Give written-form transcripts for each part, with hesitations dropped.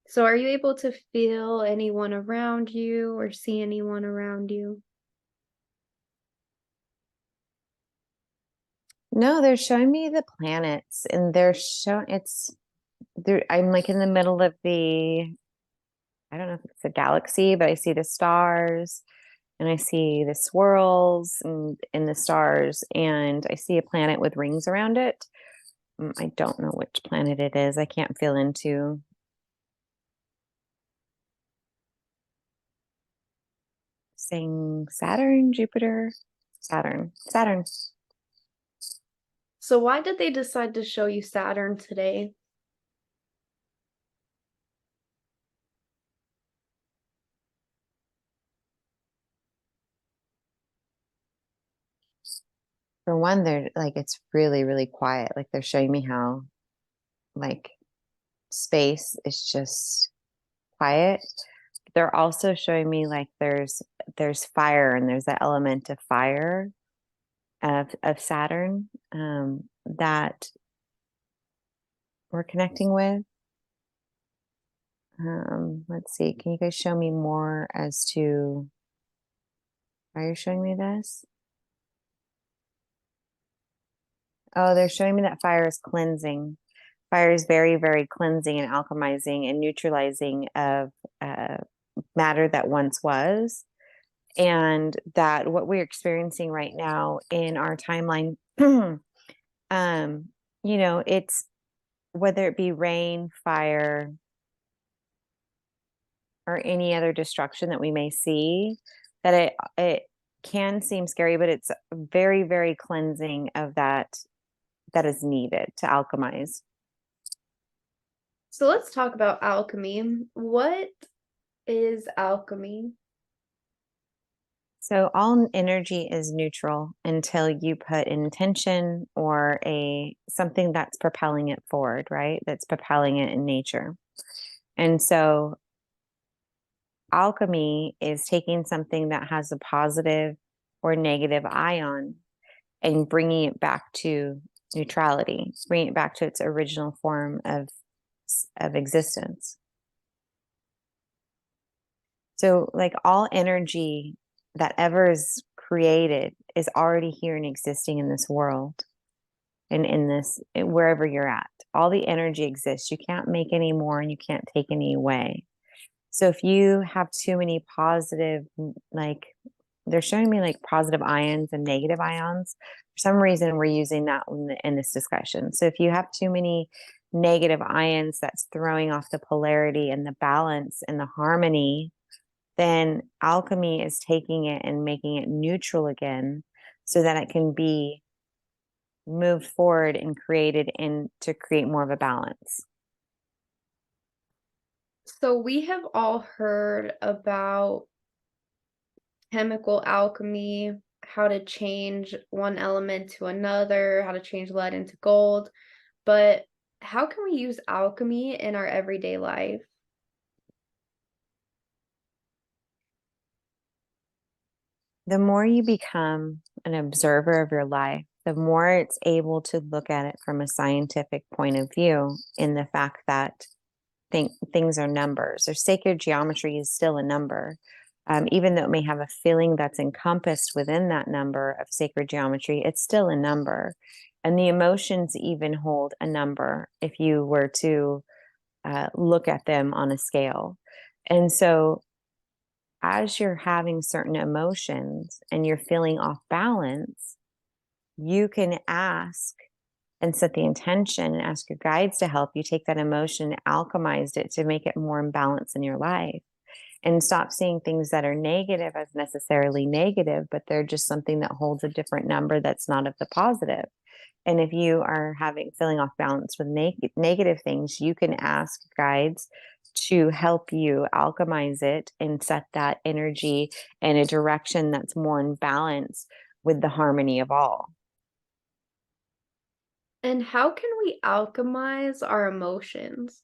So are you able to feel anyone around you or see anyone around you? No, they're showing me the planets and they're showing I'm like in the middle of I don't know if it's a galaxy, but I see the stars and I see the swirls and in the stars and I see a planet with rings around it. I don't know which planet it is. I can't feel into saying Saturn, Jupiter, Saturn. So why did they decide to show you Saturn today? For one, they're like it's really, really quiet. Like they're showing me how like space is just quiet. They're also showing me like there's fire and there's that element of fire of Saturn that we're connecting with. Let's see. Can you guys show me more as to why you're showing me this? Oh, they're showing me that fire is cleansing. Fire is very, very cleansing and alchemizing and neutralizing of uh, matter that once was. And that what we're experiencing right now in our timeline, it's whether it be rain, fire, or any other destruction that we may see, that it can seem scary, but it's very, very cleansing of that is needed to alchemize. So let's talk about alchemy. What is alchemy? So all energy is neutral until you put intention or a something that's propelling it forward, right? That's propelling it in nature. And so alchemy is taking something that has a positive or negative ion and bringing it back to neutrality, bringing it back to its original form of existence. So, like all energy that ever is created is already here and existing in this world and in this, wherever you're at. All the energy exists. You can't make any more and you can't take any away. So, if you have too many positive, like they're showing me like positive ions and negative ions, for some reason, we're using that in this discussion. So, if you have too many negative ions, that's throwing off the polarity and the balance and the harmony, then alchemy is taking it and making it neutral again so that it can be moved forward and created in to create more of a balance. So we have all heard about chemical alchemy, how to change one element to another, how to change lead into gold, but how can we use alchemy in our everyday life? The more you become an observer of your life, the more it's able to look at it from a scientific point of view in the fact that things are numbers or sacred geometry is still a number. Even though it may have a feeling that's encompassed within that number of sacred geometry, it's still a number. And the emotions even hold a number if you were to look at them on a scale. And so, as you're having certain emotions and you're feeling off balance, you can ask and set the intention and ask your guides to help you take that emotion, alchemize it to make it more in balance in your life and stop seeing things that are negative as necessarily negative, but they're just something that holds a different number that's not of the positive. And if you are feeling off balance with negative things, you can ask guides to help you alchemize it and set that energy in a direction that's more in balance with the harmony of all. And how can we alchemize our emotions?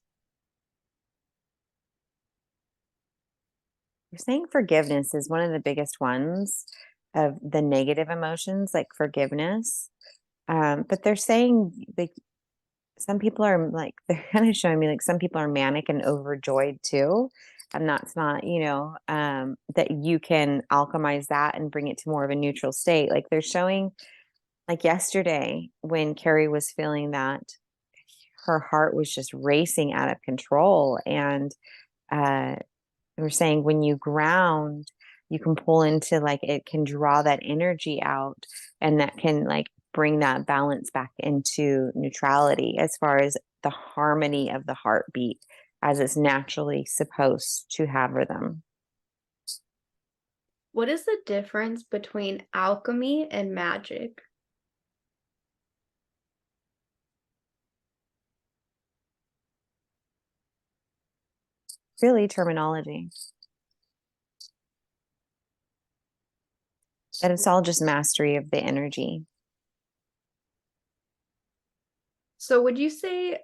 You're saying forgiveness is one of the biggest ones of the negative emotions, like forgiveness. But they're saying like some people are like, they're kind of showing me like some people are manic and overjoyed too. And that's not, that you can alchemize that and bring it to more of a neutral state. Like they're showing, like yesterday when Carrie was feeling that her heart was just racing out of control. And uh, we're saying when you ground, you can pull into like it can draw that energy out, and that can like bring that balance back into neutrality as far as the harmony of the heartbeat as it's naturally supposed to have rhythm. What is the difference between alchemy and magic? Really, terminology. And it's all just mastery of the energy. So would you say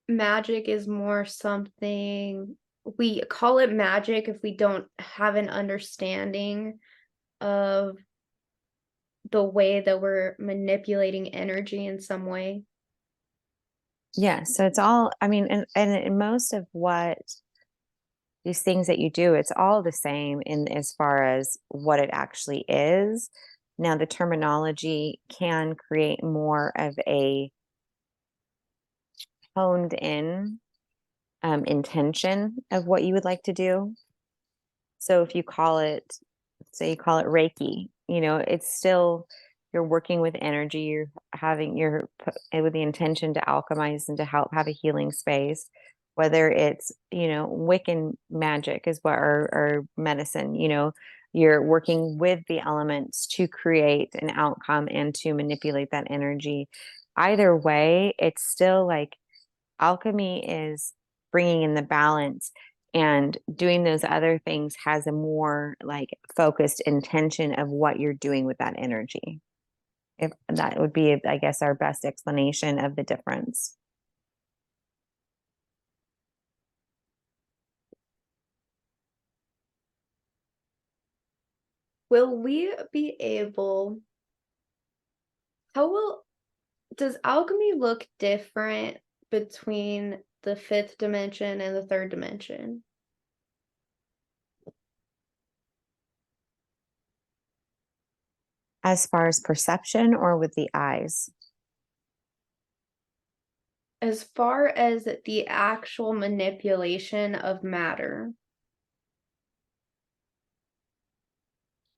magic is more something we call it magic if we don't have an understanding of the way that we're manipulating energy in some way? Yeah. So it's all, I mean, and most of what these things that you do, it's all the same in as far as what it actually is. Now, the terminology can create more of a honed in intention of what you would like to do. So if you call it, say you call it Reiki, it's still you're working with energy, you're with the intention to alchemize and to help have a healing space. Whether it's, Wiccan magic is what or medicine, you're working with the elements to create an outcome and to manipulate that energy. Either way, it's still like alchemy is bringing in the balance, and doing those other things has a more like focused intention of what you're doing with that energy. If that would be, I guess, our best explanation of the difference. Will we be able, how will, does alchemy look different between the fifth dimension and the third dimension? As far as perception or with the eyes? As far as the actual manipulation of matter.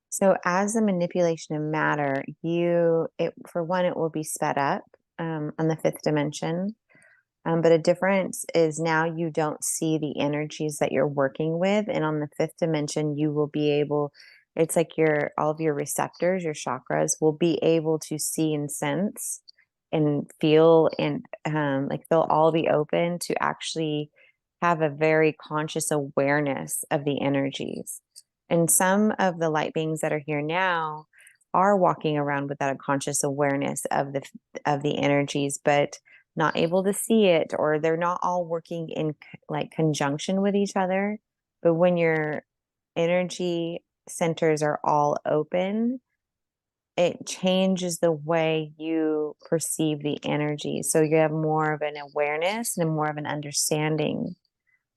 So as the manipulation of matter, for one, it will be sped up on the fifth dimension. But a difference is now you don't see the energies that you're working with. And on the fifth dimension, you will be able, it's like all of your receptors, your chakras will be able to see and sense and feel, and like they'll all be open to actually have a very conscious awareness of the energies. And some of the light beings that are here now are walking around without a conscious awareness of the energies, but not able to see it, or they're not all working in like conjunction with each other. But when your energy centers are all open, it changes the way you perceive the energy. So you have more of an awareness and more of an understanding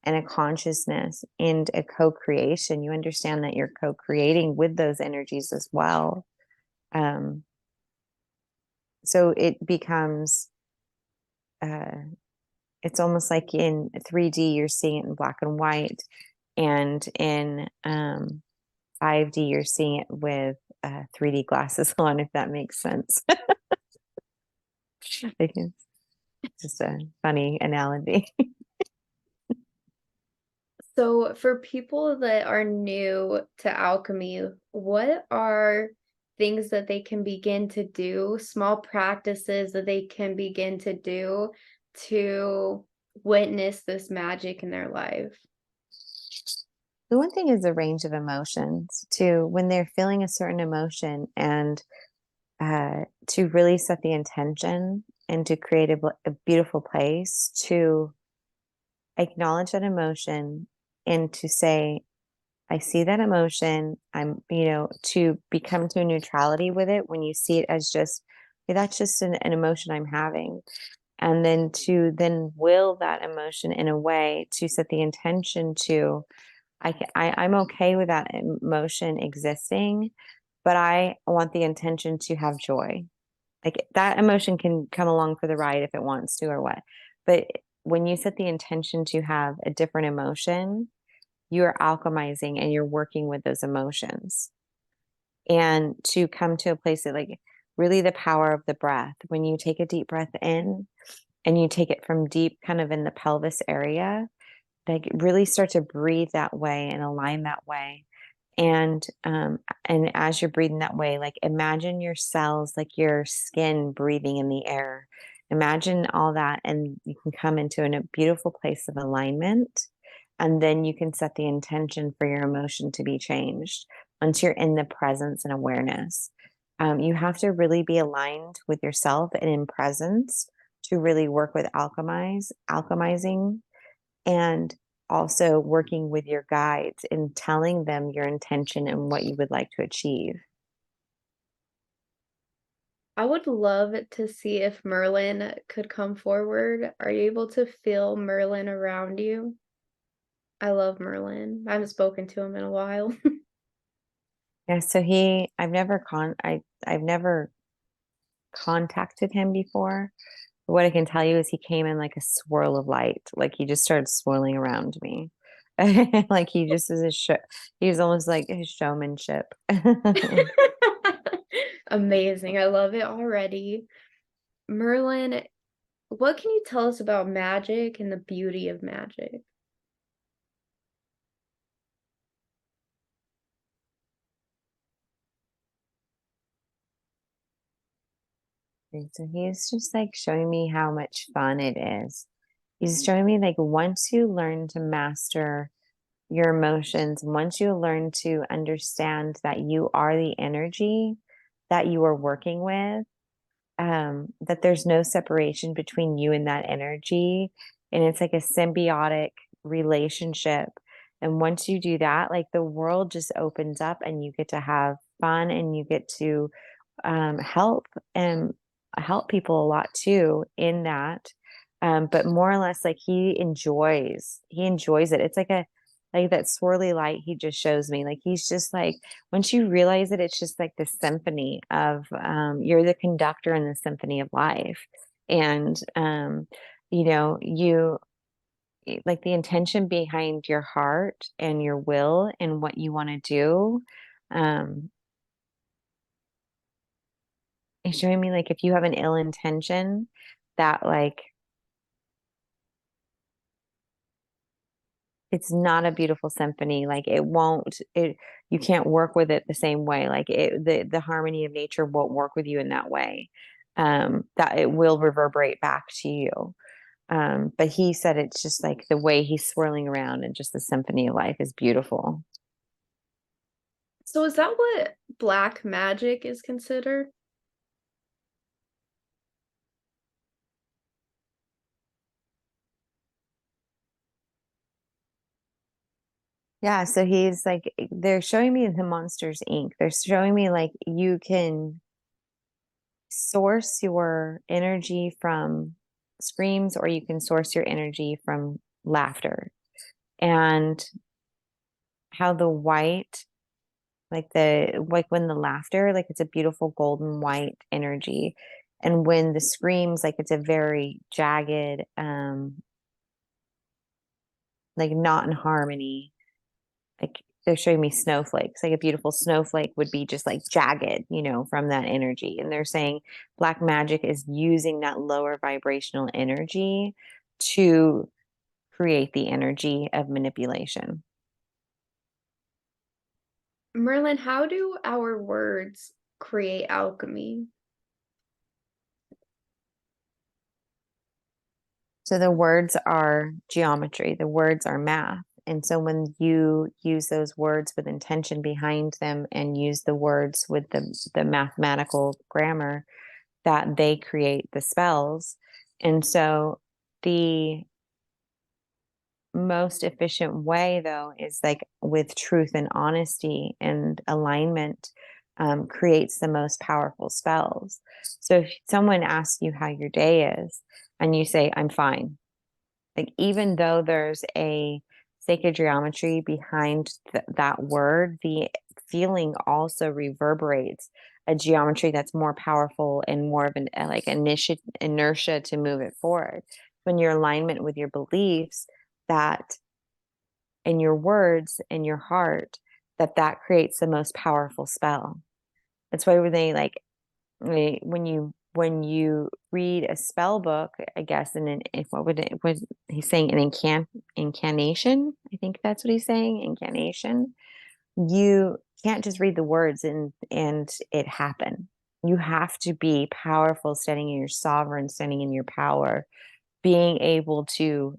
and a consciousness and a co-creation. You understand that you're co-creating with those energies as well. Um, so it becomes it's almost like in 3D, you're seeing it in black and white, and in 5D, you're seeing it with 3D glasses on, if that makes sense. It's just a funny analogy. So, for people that are new to alchemy, what are things that they can begin to do, small practices that they can begin to do to witness this magic in their life? The one thing is the range of emotions too, when they're feeling a certain emotion, and to really set the intention and to create a beautiful place to acknowledge that emotion and to say, I see that emotion. To become to neutrality with it when you see it as just, "Hey, that's just an emotion I'm having." and then to then will that emotion in a way to set the intention to, I'm okay with that emotion existing, but I want the intention to have joy. Like that emotion can come along for the ride if it wants to or what. But when you set the intention to have a different emotion, you're alchemizing and you're working with those emotions. And to come to a place that, like, really the power of the breath, when you take a deep breath in and you take it from deep kind of in the pelvis area, like really start to breathe that way and align that way. And as you're breathing that way, like imagine your cells, like your skin breathing in the air. Imagine all that, and you can come into a beautiful place of alignment. And then you can set the intention for your emotion to be changed once you're in the presence and awareness. You have to really be aligned with yourself and in presence to really work with alchemizing, and also working with your guides and telling them your intention and what you would like to achieve. I would love to see if Merlin could come forward. Are you able to feel Merlin around you? I love Merlin. I haven't spoken to him in a while. Yeah, so I've never contacted him before. What I can tell you is he came in like a swirl of light. Like he just started swirling around me. Like he just is a show. He was almost like his showmanship. Amazing. I love it already. Merlin, what can you tell us about magic and the beauty of magic? And so he's just like showing me how much fun it is. He's showing me like once you learn to master your emotions, once you learn to understand that you are the energy that you are working with, that there's no separation between you and that energy. And it's like a symbiotic relationship. And once you do that, like the world just opens up and you get to have fun and you get to help and help people a lot too in that. But more or less, like he enjoys it. It's like like that swirly light he just shows me. Like he's just like, once you realize it, it's just like the symphony of, you're the conductor in the symphony of life. And, you know, like the intention behind your heart and your will and what you want to do. Um, It's showing me like if you have an ill intention, that like it's not a beautiful symphony. Like it won't it you can't work with it the same way. Like the harmony of nature won't work with you in that way. That it will reverberate back to you. But he said it's just like the way he's swirling around and just the symphony of life is beautiful. So is that what black magic is considered? Yeah, so he's like they're showing me the Monsters Inc. They're showing me like you can source your energy from screams or you can source your energy from laughter. And how the white, like when the laughter, like it's a beautiful golden white energy. And when the screams, like it's a very jagged, like not in harmony. Like they're showing me snowflakes. Like a beautiful snowflake would be just like jagged, from that energy. And they're saying black magic is using that lower vibrational energy to create the energy of manipulation. Merlin, how do our words create alchemy? So the words are geometry, the words are math. And so when you use those words with intention behind them and use the words with the mathematical grammar, that they create the spells. And so the most efficient way, though, is like with truth and honesty and alignment, creates the most powerful spells. So if someone asks you how your day is and you say, I'm fine, like even though there's a sacred geometry behind that word, the feeling also reverberates a geometry that's more powerful and more of an like inertia to move it forward. When your alignment with your beliefs, that in your words, in your heart, that creates the most powerful spell. That's why when they like when you read a spell book, I guess, and then if what would it was he's saying an incantation? I think that's what he's saying, incantation. You can't just read the words and it happen. You have to be powerful, standing in your sovereign, standing in your power, being able to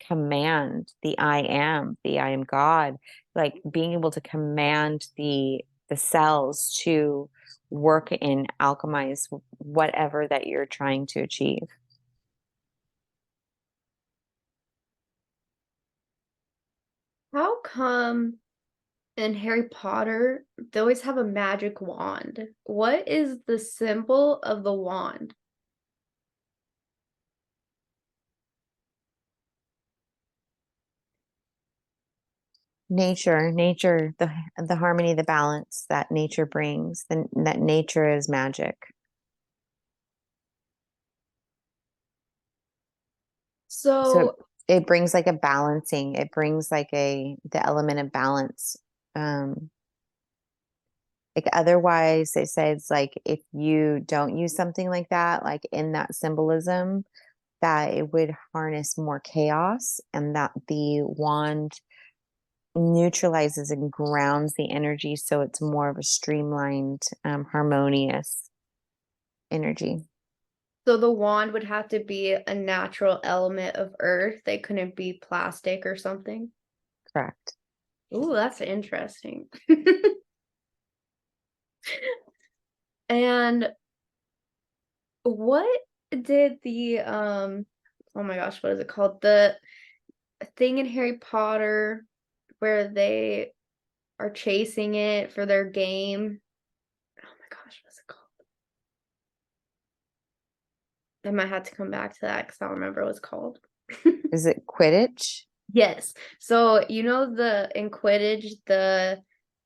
command the I am God, like being able to command the cells to work and alchemize whatever that you're trying to achieve. How come in Harry Potter they always have a magic wand? What is the symbol of the wand? Nature, the harmony, the balance that nature brings, then that nature is magic. So So it brings like a balancing, it brings like the element of balance. Like otherwise they say it's like if you don't use something like that, like in that symbolism, that it would harness more chaos, and that the wand neutralizes and grounds the energy so it's more of a streamlined, harmonious energy. so the wand would have to be a natural element of earth. They couldn't be plastic or something. Correct. Ooh, that's interesting. And what did the oh my gosh, what is it called? The thing in Harry Potter where they are chasing it for their game. Oh my gosh, what's it called? I might have to come back to that because I don't remember what it's called. Is it Quidditch? Yes. So you know the in Quidditch, the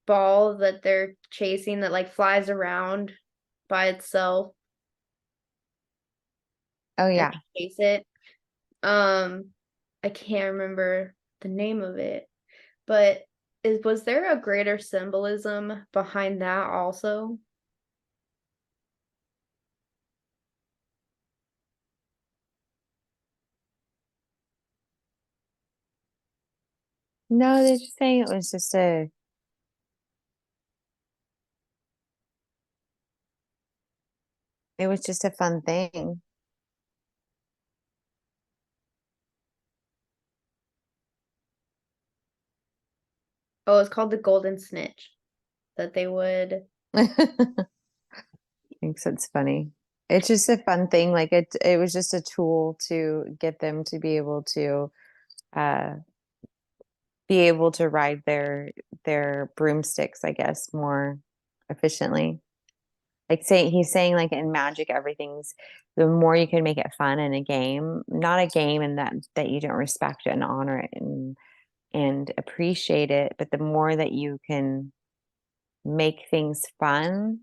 ball that they're chasing that like flies around by itself Oh and yeah. they chase it. Um, I can't remember the name of it, but was there a greater symbolism behind that also? No, they're just saying it was just a fun thing. Oh, it's called the Golden Snitch that they would. Thinks it's funny. It's just a fun thing. Like it was just a tool to get them to uh be able to ride their broomsticks, I guess, more efficiently. Like he's saying like in magic, everything's the more you can make it fun in a game, not a game and that you don't respect it and honor it and appreciate it, but the more that you can make things fun,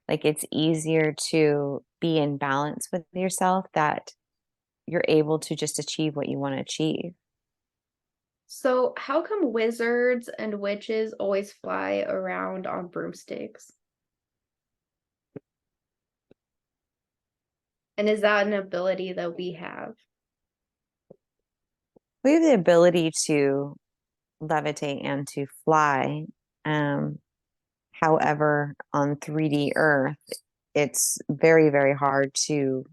like it's easier to be in balance with yourself, that you're able to just achieve what you want to achieve. So, how come wizards and witches always fly around on broomsticks? And is that an ability that we have? We have the ability to levitate and to fly. Um, However, on 3D Earth, it's very, very hard to,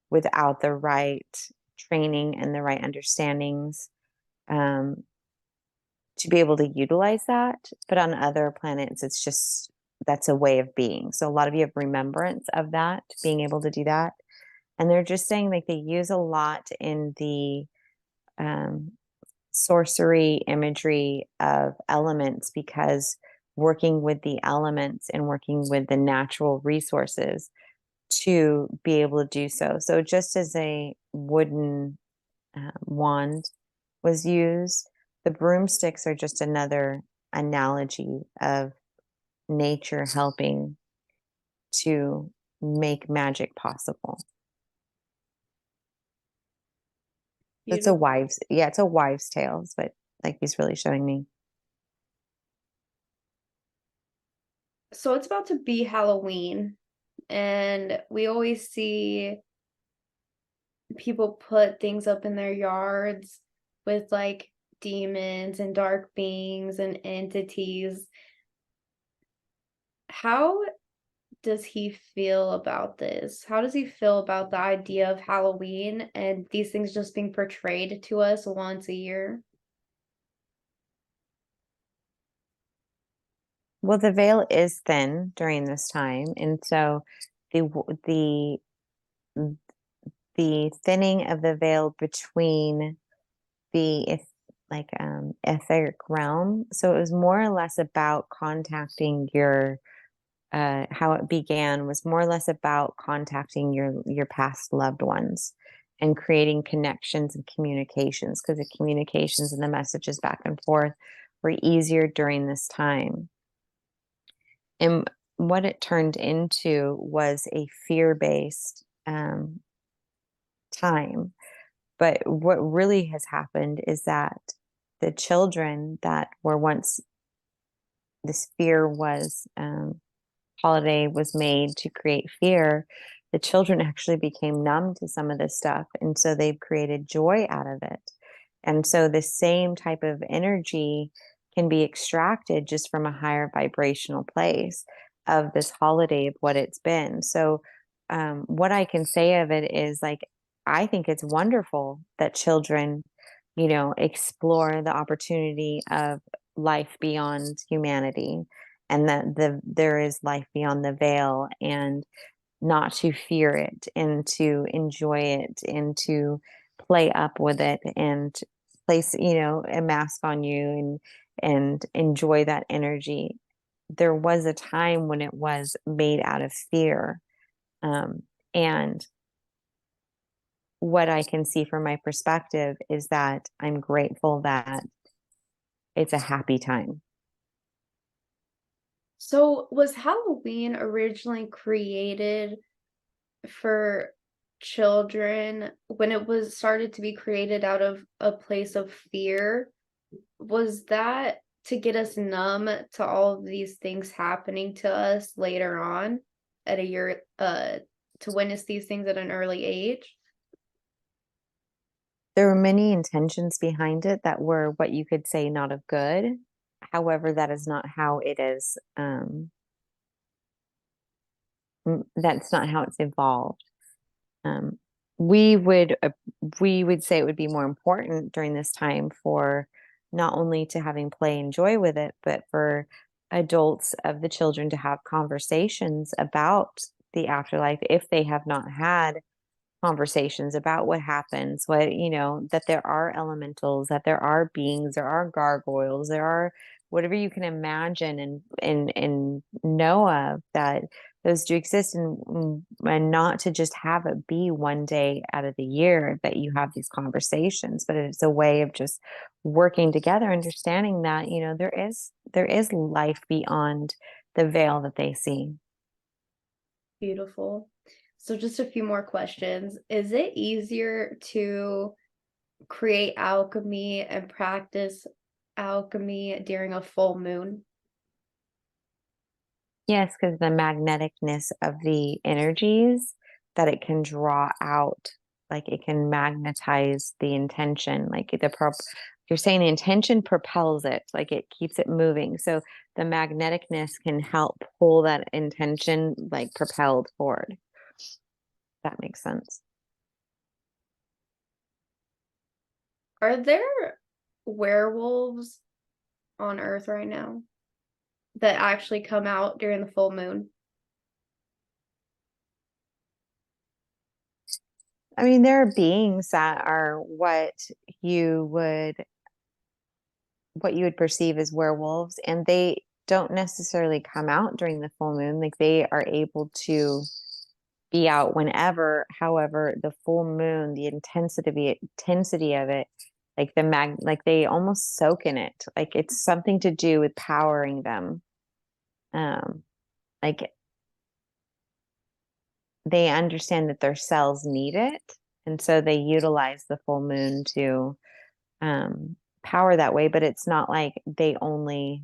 without the right training and the right understandings, um, to be able to utilize that. But on other planets, it's just that's a way of being. So a lot of you have remembrance of that, being able to do that. And they're just saying like they use a lot in the um, sorcery imagery of elements because working with the elements and working with the natural resources to be able to do so. So just as a wooden wand was used, the broomsticks are just another analogy of nature helping to make magic possible. It's a Beautiful. wives, yeah, it's a wives' tale, but like he's really showing me. So it's about to be Halloween, and we always see people put things up in their yards with like demons and dark beings and entities. How does he feel about this? How does he feel about the idea of Halloween and these things just being portrayed to us once a year? Well, the veil is thin during this time, and so the the thinning of the veil between the etheric realm. So it was more or less about contacting your how it began was more or less about contacting your past loved ones and creating connections and communications, because the communications and the messages back and forth were easier during this time. And what it turned into was a fear-based time. But what really has happened is that the children that were once this fear was holiday was made to create fear, the children actually became numb to some of this stuff. And so they've created joy out of it. And so the same type of energy can be extracted just from a higher vibrational place of this holiday of what it's been. So, what I can say of it is like, I think it's wonderful that children, explore the opportunity of life beyond humanity, and that there is life beyond the veil, and not to fear it, and to enjoy it, and to play up with it, and place a mask on you, and enjoy that energy. There was a time when it was made out of fear, and what I can see from my perspective is that I'm grateful that it's a happy time. So, was Halloween originally created for children when it was started to be created out of a place of fear? Was that to get us numb to all of these things happening to us later on at a year to witness these things at an early age? There were many intentions behind it that were what you could say not of good. However, that is not how it is. That's not how it's evolved. Um, we would we would say it would be more important during this time for not only to having play and joy with it, but for adults of the children to have conversations about the afterlife if they have not had conversations about what happens, that there are elementals, that there are beings, there are gargoyles, there are whatever you can imagine and know of, that those do exist, and not to just have it be one day out of the year that you have these conversations, but it's a way of just working together, understanding that there is life beyond the veil that they see. Beautiful. So just a few more questions. Is it easier to create alchemy and practice alchemy during a full moon? Yes, because the magneticness of the energies that it can draw out, like it can magnetize the intention, like you're saying the intention propels it, like it keeps it moving. So the magneticness can help pull that intention like propelled forward. That makes sense. Are there werewolves on Earth right now that actually come out during the full moon? I mean, there are beings that are you would what you would perceive as werewolves, and don't necessarily come out during the full moon. Like they are able to be out whenever. However, the full moon, the intensity of it, like like they almost soak in it. Like it's something to do with powering them. Like they understand that their cells need it, and so they utilize the full moon to power that way. But it's not like they only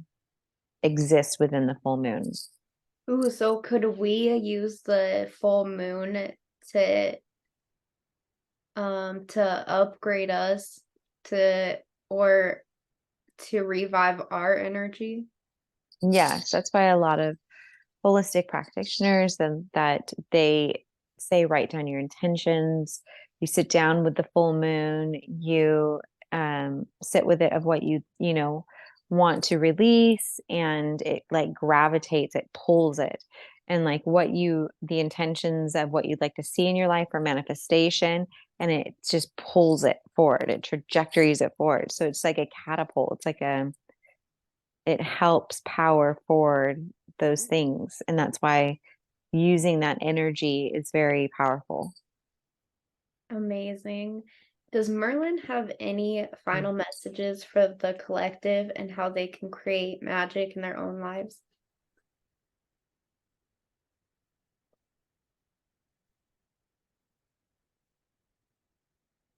exist within the full moon. Ooh, so could we use the full moon to to upgrade us to or to revive our energy? Yes, that's why a lot of holistic practitioners and that they say write down your intentions. You sit down with the full moon, you sit with it of what you know want to release, and it like gravitates, it pulls it, and like what you the intentions of what you'd like to see in your life or manifestation, and it just pulls it forward, it trajectories it forward. So it's like a catapult, it's like a it helps power forward those things. And that's why using that energy is very powerful. Amazing. Does Merlin have any final messages for the collective and how they can create magic in their own lives?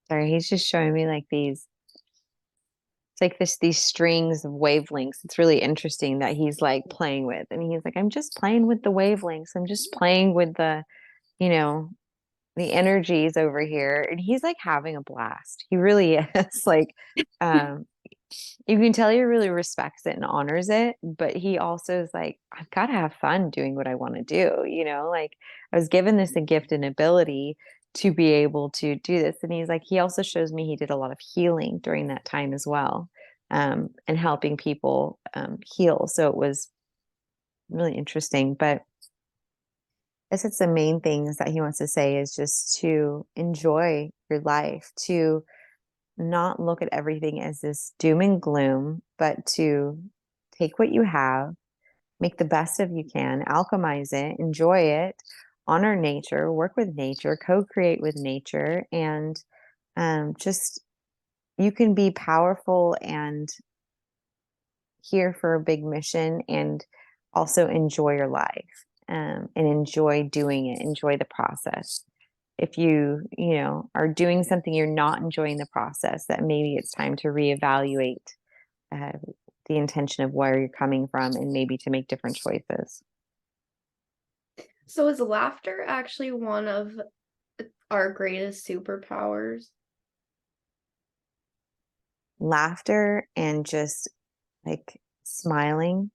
Sorry, he's just showing me like it's like these strings of wavelengths. It's really interesting that he's like playing with. And he's like, I'm just playing with the wavelengths. I'm just playing with you know, the energies over here. And he's like having a blast. He really is. Like, um, you can tell he really respects it and honors it, but he also is like, I've got to have fun doing what I want to do. Like I was given this a gift and ability to be able to do this. And he's like, he also shows me he did a lot of healing during that time as well, and helping people heal. So it was really interesting. But I guess it's the main things that he wants to say is just to enjoy your life, to not look at everything as this doom and gloom, but to take what you have, make the best of you can, alchemize it, enjoy it, honor nature, work with nature, co-create with nature, and just you can be powerful and here for a big mission and also enjoy your life, and enjoy doing it, enjoy the process. If you are doing something you're not enjoying the process, that maybe it's time to reevaluate uh, the intention of where you're coming from and maybe to make different choices. So is laughter actually one of our greatest superpowers? Laughter and just like smiling,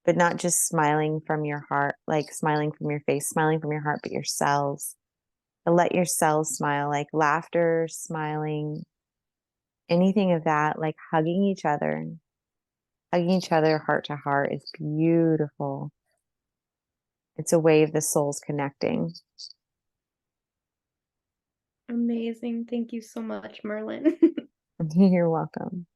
but not just smiling from your heart, like smiling from your face, smiling from your heart, but your cells. But let your cells smile, like laughter, smiling, anything of that, like hugging each other. Hugging each other heart to heart is beautiful. It's a way of the souls connecting. Amazing. Thank you so much, Merlin. You're welcome.